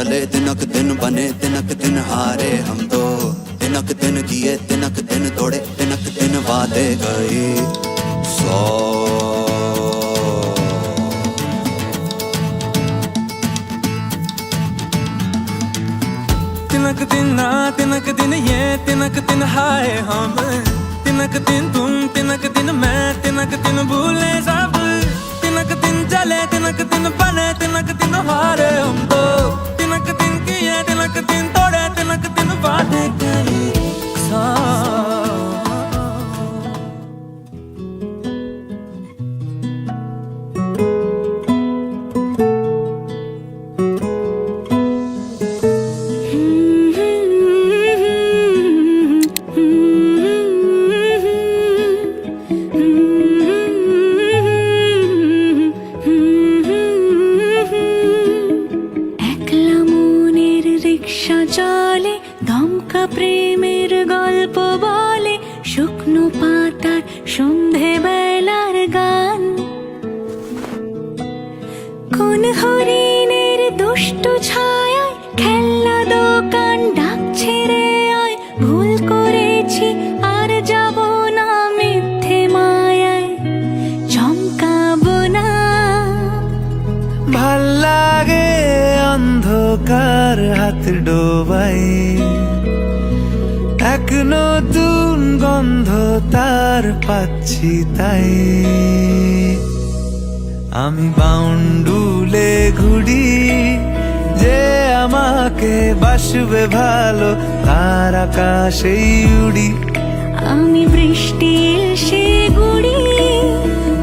चले तिनक दिन बने तिनक दिन हारे हम तो तिनक दिन जिए तिनक दिन तोड़े तिनक दिन वादे गए 100 तिनक दिन ना तिनक दिन ये तिनक दिन हाय हम तिनक दिन तुम तिनक दिन मैं तिनक दिन भूले सब तिनक दिन चले तिनक दिन बने तिनक दिन हारे हम तो तिनक दिन किए तिनक दिन तोड़े तिनक दिन वादे गए চলে দমকা প্রেমের গল্প বলে শুকনো পাতার সন্ধে বেলার গান কোন হরিণের দুষ্ট ছায়ায় খেলনা দোকান ডাকছে রে আয় ভুল করেছি আর যাব না মিথ্যে মায়ায় চমকাবো না ভাল লাগে অন্ধকার হাত ডোবাই এক নতুন গন্ধ তার পাচ্ছি তাই আমি বাউন্ডুলে ঘুরি যে আমাকে বাসবে ভালো তার আকাশেই উড়ি আমি বৃষ্টি এসে গুড়ি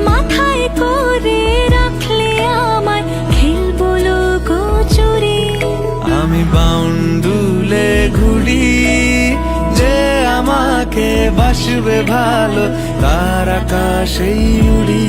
মাথায় করে রাখলে আমায় খেলবো লুকোচুরি আমি বাউন্ডুলে ঘুরি যে আমাকে বাসবে ভালো তার আকাশেই উড়ি